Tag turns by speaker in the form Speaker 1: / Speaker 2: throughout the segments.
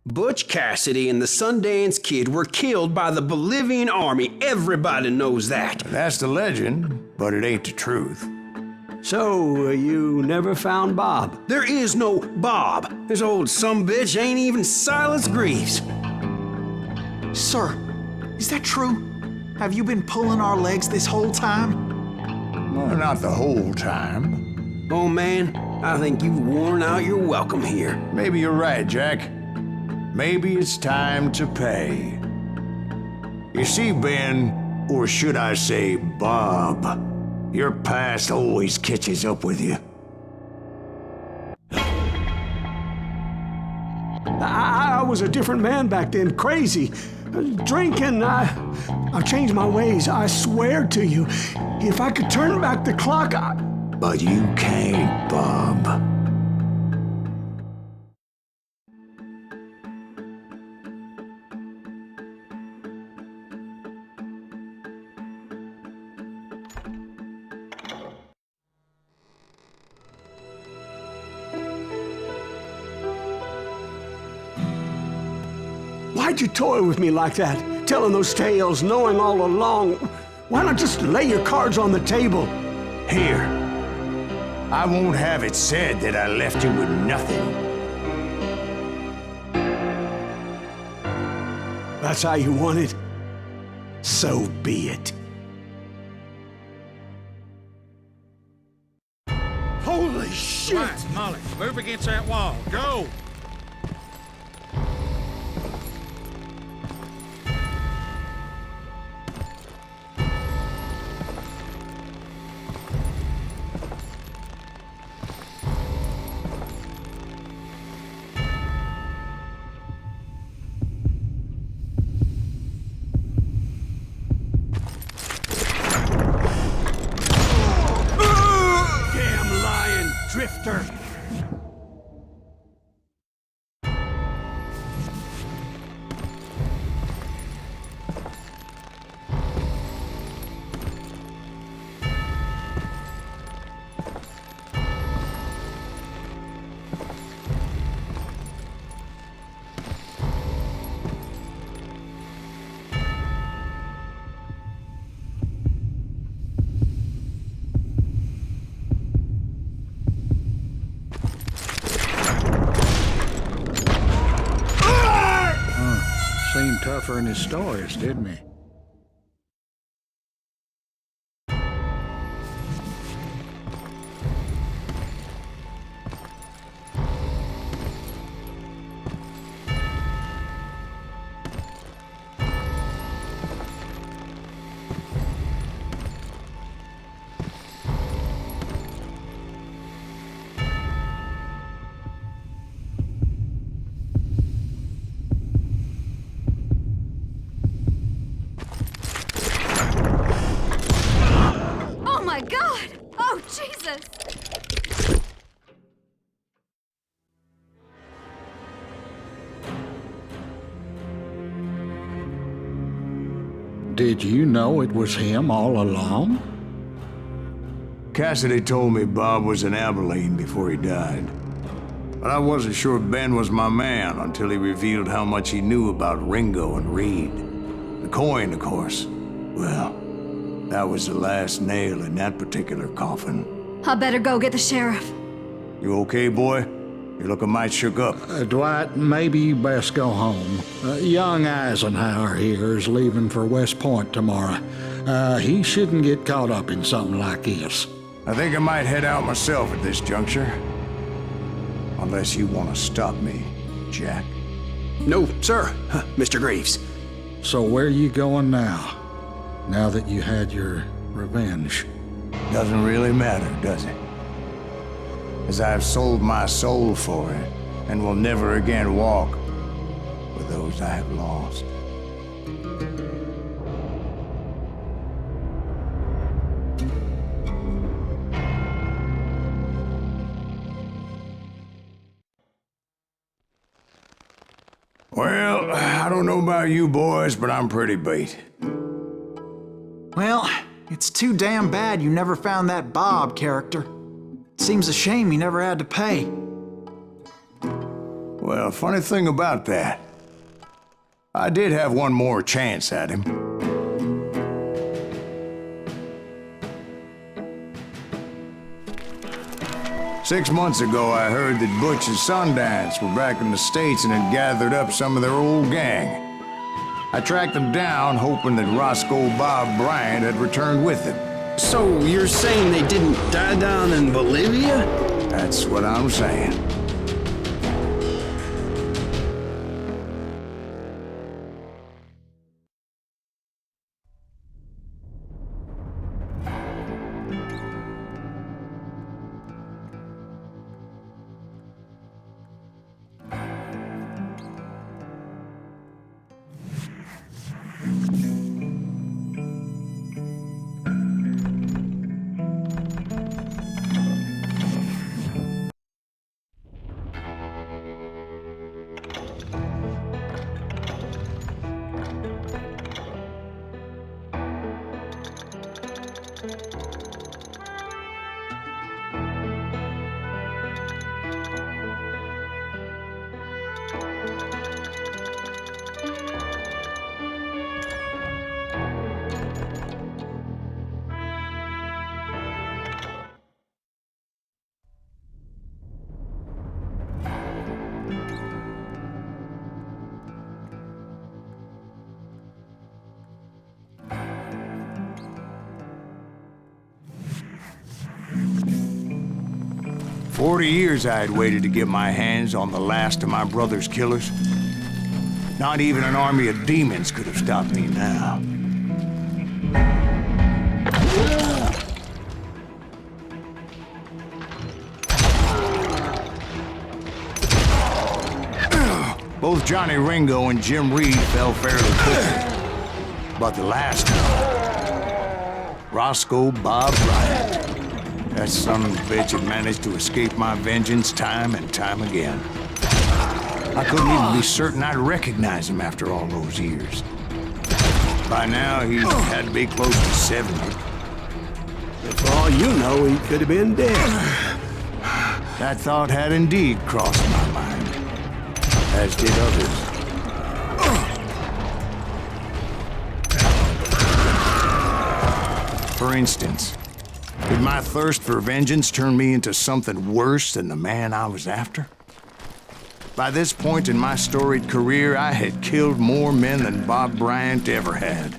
Speaker 1: Butch Cassidy and the Sundance Kid were killed by the Bolivian army. Everybody knows that.
Speaker 2: That's the legend, but it ain't the truth.
Speaker 3: So, you never found Bob?
Speaker 1: There is no Bob. This old sumbitch ain't even Silas Greaves.
Speaker 4: Sir, is that true? Have you been pulling our legs this whole time?
Speaker 2: Well, not the whole time.
Speaker 1: Oh man, I think you've worn out your welcome here.
Speaker 2: Maybe you're right, Jack. Maybe it's time to pay. You see, Ben, or should I say Bob, your past always catches up with you.
Speaker 3: I was a different man back then, crazy. Drinking, I've changed my ways, I swear to you. If I could turn back the clock,
Speaker 2: But you can't, Bob.
Speaker 3: Why'd you toy with me like that? Telling those tales, knowing all along. Why not just lay your cards on the table?
Speaker 2: Here. I won't have it said that I left you with nothing.
Speaker 3: That's how you want it? So be it. Holy shit!
Speaker 5: Right, Molly, move against that wall. Go!
Speaker 3: Damn lying drifter!
Speaker 5: Seemed tougher in his stories, didn't he?
Speaker 6: Oh my God! Oh, Jesus!
Speaker 5: Did you know it was him all along?
Speaker 2: Cassidy told me Bob was in Abilene before he died. But I wasn't sure Ben was my man until he revealed how much he knew about Ringo and Reed. The coin, of course. Well, that was the last nail in that particular coffin.
Speaker 6: I better go get the sheriff.
Speaker 2: You okay, boy? You're looking mighty shook up.
Speaker 5: Dwight, maybe you best go home. Young Eisenhower here is leaving for West Point tomorrow. He shouldn't get caught up in something like this.
Speaker 2: I think I might head out myself at this juncture. Unless you want to stop me, Jack.
Speaker 1: No, sir, Mr. Greaves.
Speaker 5: So where you going now? Now that you had your revenge?
Speaker 2: Doesn't really matter, does it? As I've sold my soul for it, and will never again walk with those I have lost. Well, I don't know about you boys, but I'm pretty beat.
Speaker 4: Well, it's too damn bad you never found that Bob character. Seems a shame you never had to pay.
Speaker 2: Well, funny thing about that, I did have one more chance at him. Six months ago, I heard that Butch and Sundance were back in the States and had gathered up some of their old gang. I tracked them down, hoping that Roscoe Bob Bryant had returned with them.
Speaker 1: So you're saying they didn't die down in Bolivia?
Speaker 2: That's what I'm saying. "40 years I had waited to get my hands on the last of my brother's killers. Not even an army of demons could have stopped me now. Both Johnny Ringo and Jim Reed fell fairly quickly. But the last one, Roscoe Bob Bryant. That son of a bitch had managed to escape my vengeance time and time again. I couldn't even be certain I'd recognize him after all those years. By now, he had to be close to 70.
Speaker 3: For all you know, he could have been dead.
Speaker 2: That thought had indeed crossed my mind, as did others. For instance, did my thirst for vengeance turn me into something worse than the man I was after? By this point in my storied career, I had killed more men than Bob Bryant ever had.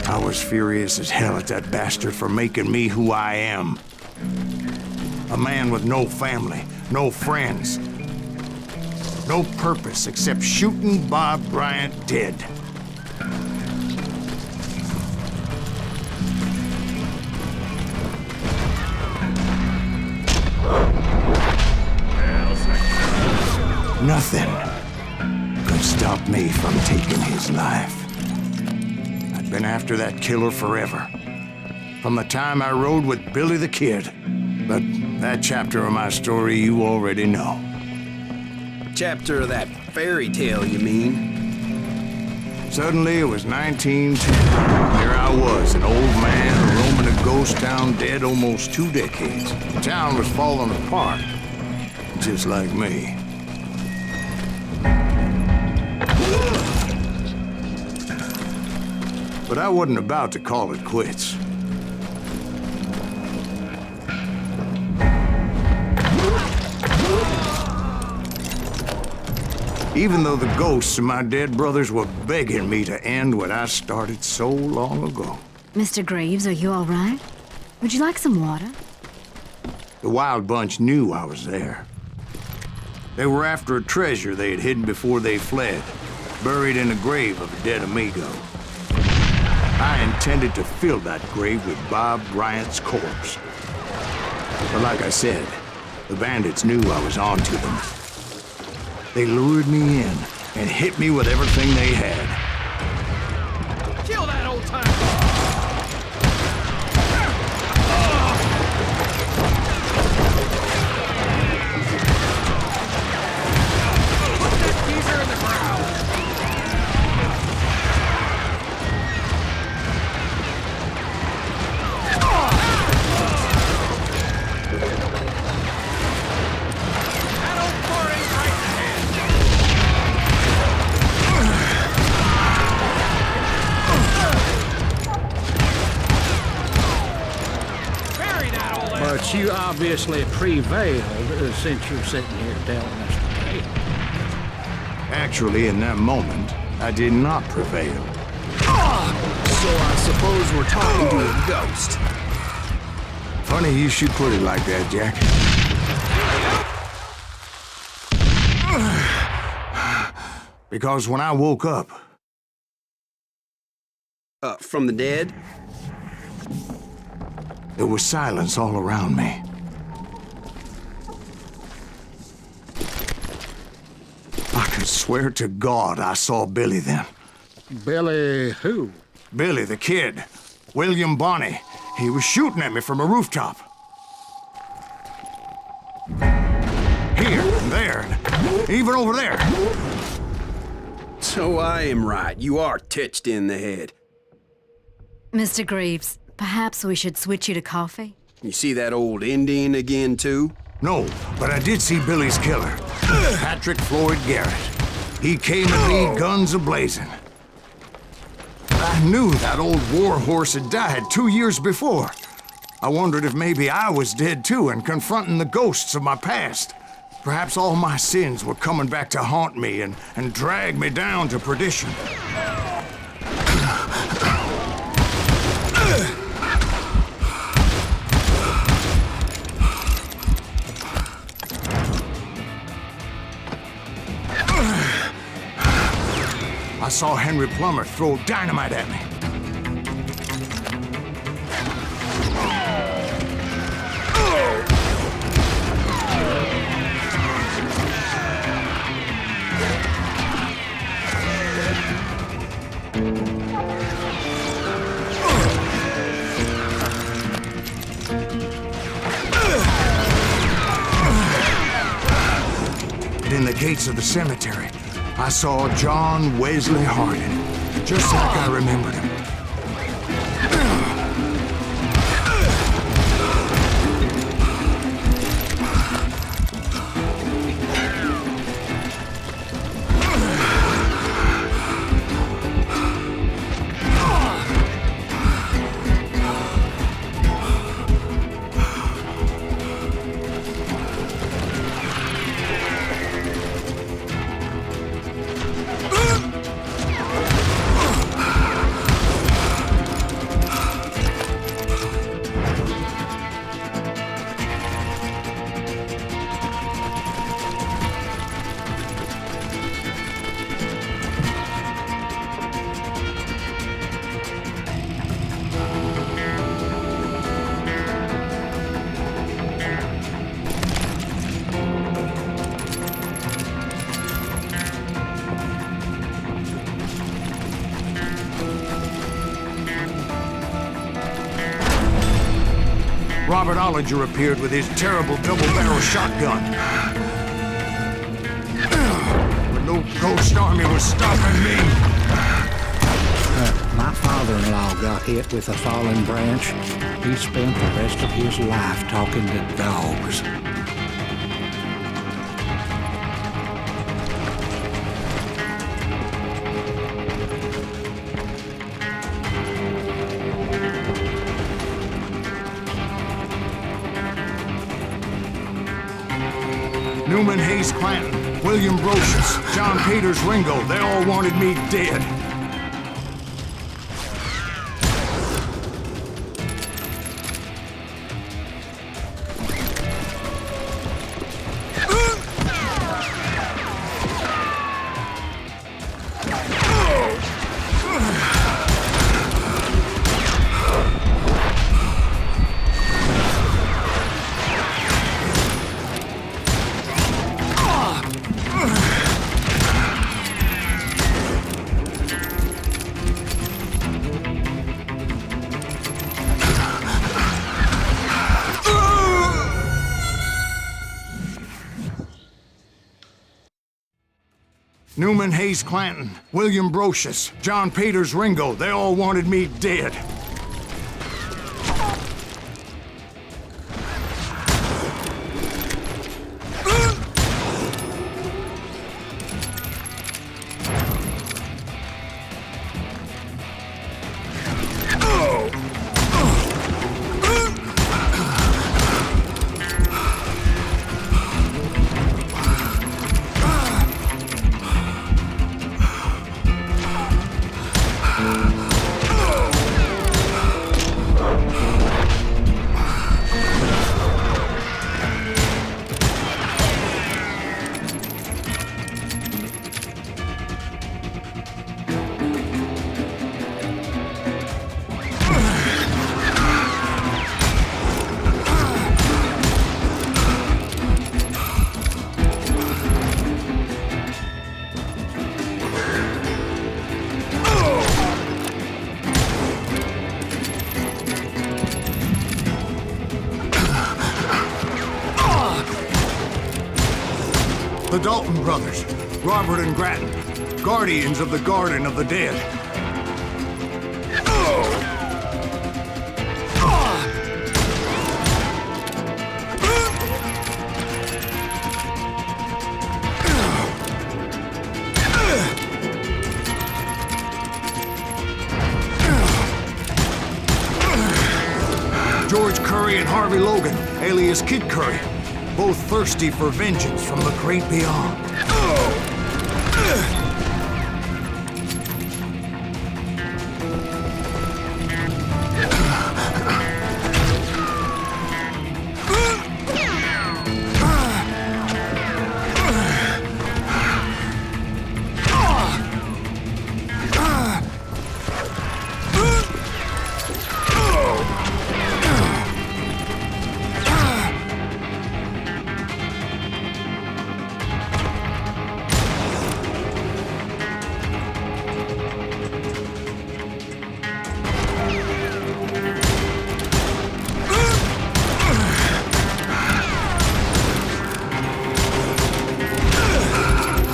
Speaker 2: I was furious as hell at that bastard for making me who I am. A man with no family, no friends, no purpose except shooting Bob Bryant dead. Nothing could stop me from taking his life. I'd been after that killer forever, from the time I rode with Billy the Kid. But that chapter of my story you already know.
Speaker 1: Chapter of that fairy tale, you mean?
Speaker 2: Suddenly, it was 1910. Here I was, an old man roaming a ghost town dead almost 2 decades. The town was falling apart, just like me. But I wasn't about to call it quits. Even though the ghosts of my dead brothers were begging me to end what I started so long ago.
Speaker 6: Mr. Graves, are you all right? Would you like some water?
Speaker 2: The Wild Bunch knew I was there. They were after a treasure they had hidden before they fled, buried in the grave of a dead amigo. I intended to fill that grave with Bob Bryant's corpse. But like I said, the bandits knew I was on to them. They lured me in and hit me with everything they had.
Speaker 1: Kill that old timer! Put that geezer in the ground!
Speaker 5: But you obviously prevailed since you're sitting here telling us the tale.
Speaker 2: Actually, in that moment, I did not prevail.
Speaker 1: So I suppose we're talking to a ghost.
Speaker 2: Funny you should put it like that, Jack. Because when I woke up,
Speaker 1: From the dead?
Speaker 2: there was silence all around me. I could swear to God I saw Billy then.
Speaker 5: Billy who?
Speaker 2: Billy, the kid. William Bonney. He was shooting at me from a rooftop. Here and there, and even over there.
Speaker 1: So I am right. You are touched in the head.
Speaker 6: Mr. Greaves, perhaps we should switch you to coffee?
Speaker 1: You see that old Indian again, too?
Speaker 2: No, but I did see Billy's killer, Patrick Floyd Garrett. He came at me, guns a-blazing. I knew that old war horse had died 2 years before. I wondered if maybe I was dead too and confronting the ghosts of my past. Perhaps all my sins were coming back to haunt me and drag me down to perdition. I saw Henry Plummer throw dynamite at me. And in the gates of the cemetery, I saw John Wesley Hardin, just like I remembered him. Robert Ollinger appeared with his terrible double-barrel shotgun. But no ghost army was stopping me.
Speaker 5: My father-in-law got hit with a fallen branch. He spent the rest of his life talking to dogs.
Speaker 2: Newman Hayes Clanton, William Brocious, John Peters Ringo, they all wanted me dead. Newman Hayes Clanton, William Brocious, John Peters Ringo, they all wanted me dead. The Dalton brothers, Robert and Grattan, guardians of the Garden of the Dead. George Curry and Harvey Logan, alias Kid Curry, both thirsty for vengeance from the great beyond.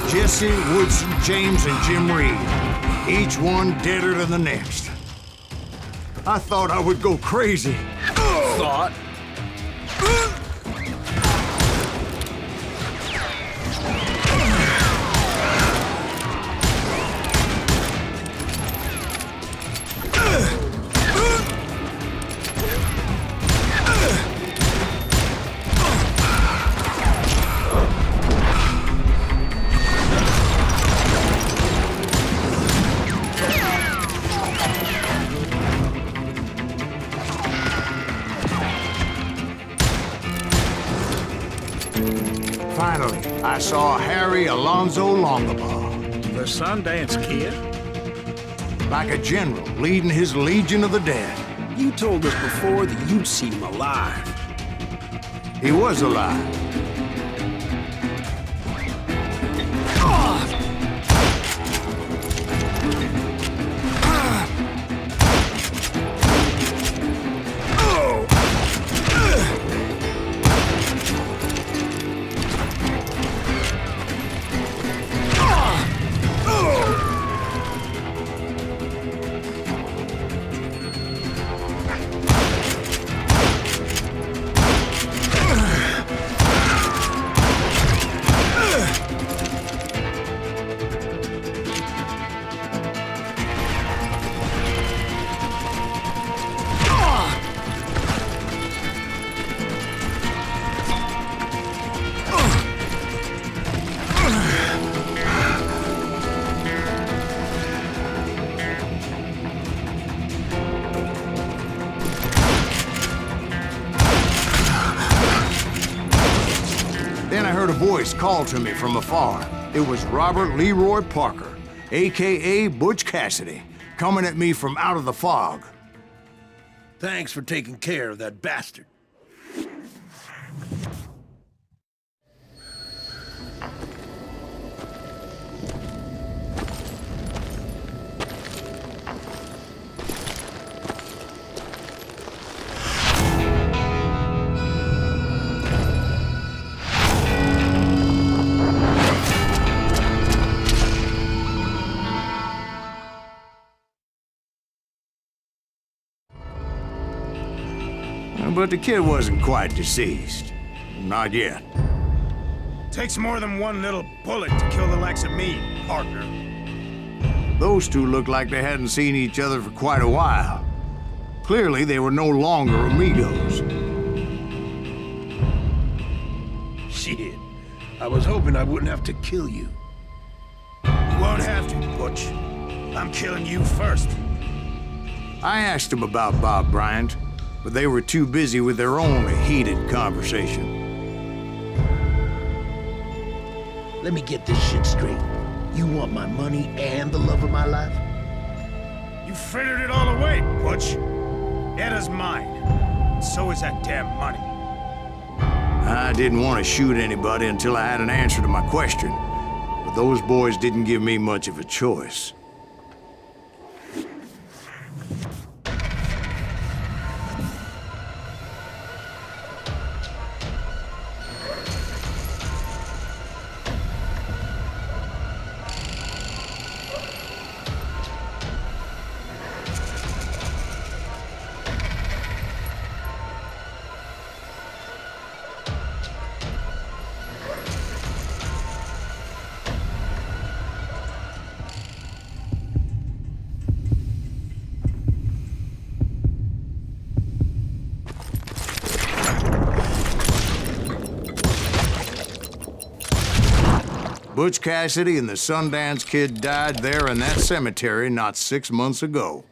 Speaker 2: Jesse, Woodson, James, and Jim Reed. Each one deader than the next. I thought I would go crazy.
Speaker 1: Thought?
Speaker 2: Finally, I saw Harry Alonzo Longabaugh,
Speaker 7: The Sundance Kid?
Speaker 2: like a general leading his Legion of the Dead.
Speaker 1: You told us before that you'd seen him alive.
Speaker 2: He was alive. Then I heard a voice call to me from afar. It was Robert Leroy Parker, a.k.a. Butch Cassidy, coming at me from out of the fog.
Speaker 1: Thanks for taking care of that bastard.
Speaker 2: But the kid wasn't quite deceased. Not yet.
Speaker 7: Takes more than one little bullet to kill the likes of me, partner.
Speaker 2: Those two looked like they hadn't seen each other for quite a while. Clearly, they were no longer amigos.
Speaker 1: Shit. I was hoping I wouldn't have to kill you.
Speaker 7: You won't have to, Butch. I'm killing you first.
Speaker 2: I asked them about Bob Bryant, but they were too busy with their own heated conversation.
Speaker 8: Let me get this shit straight. You want my money and the love of my life?
Speaker 7: You frittered it all away, Butch. Etta's mine. And so is that damn money.
Speaker 2: I didn't want to shoot anybody until I had an answer to my question, but those boys didn't give me much of a choice. Butch Cassidy and the Sundance Kid died there in that cemetery not 6 months ago.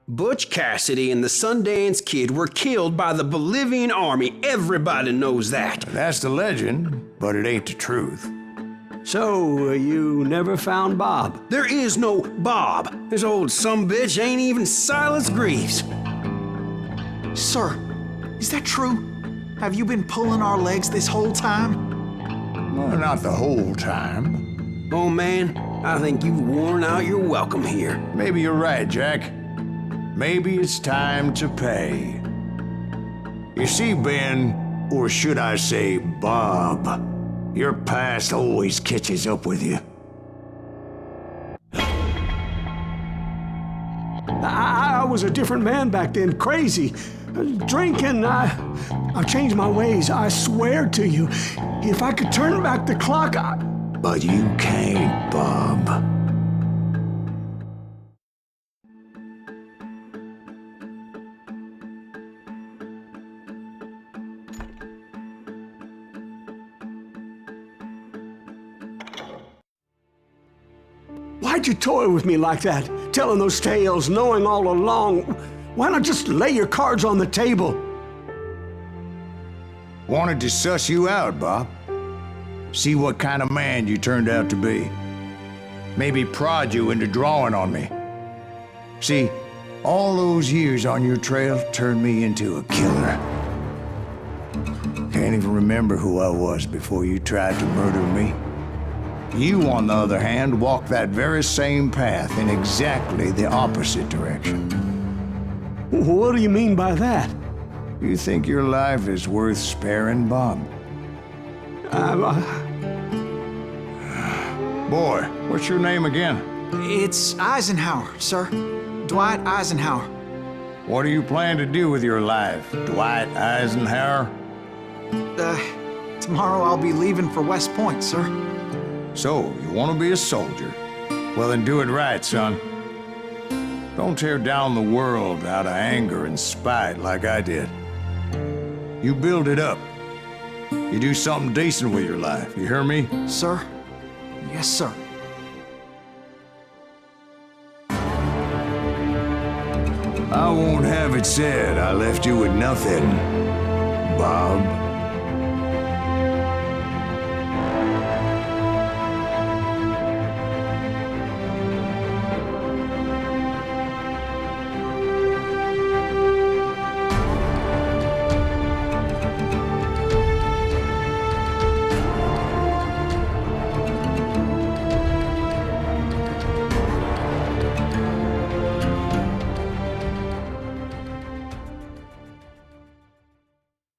Speaker 1: Butch Cassidy and the Sundance Kid were killed by the Bolivian army. Everybody knows that.
Speaker 2: That's the legend, but it ain't the truth.
Speaker 3: So, you never found Bob?
Speaker 1: There is no Bob. This old sumbitch ain't even Silas Greaves.
Speaker 4: Sir, is that true? Have you been pulling our legs this whole time?
Speaker 2: Well, not the whole time.
Speaker 1: Oh man, I think you've worn out your welcome here.
Speaker 2: Maybe you're right, Jack. Maybe it's time to pay. You see, Ben, or should I say Bob, your past always catches up with you.
Speaker 3: I was a different man back then, crazy. Drinking, I changed my ways, I swear to you. If I could turn back the clock,
Speaker 2: But you can't, Bob.
Speaker 3: Why'd you toy with me like that? Telling those tales, knowing all along. Why not just lay your cards on the table?
Speaker 2: Wanted to suss you out, Bob. See what kind of man you turned out to be. Maybe prod you into drawing on me. See, all those years on your trail turned me into a killer. Can't even remember who I was before you tried to murder me. You, on the other hand, walked that very same path in exactly the opposite direction.
Speaker 3: What do you mean by that?
Speaker 2: You think your life is worth sparing, Bob? Boy, what's your name again?
Speaker 4: It's Eisenhower, sir. Dwight Eisenhower.
Speaker 2: What do you plan to do with your life, Dwight Eisenhower?
Speaker 4: Tomorrow I'll be leaving for West Point, sir.
Speaker 2: So, you want to be a soldier? Well, then do it right, son. Don't tear down the world out of anger and spite like I did. You build it up. You do something decent with your life, you hear me?
Speaker 4: Sir? Yes, sir.
Speaker 2: I won't have it said I left you with nothing, Bob.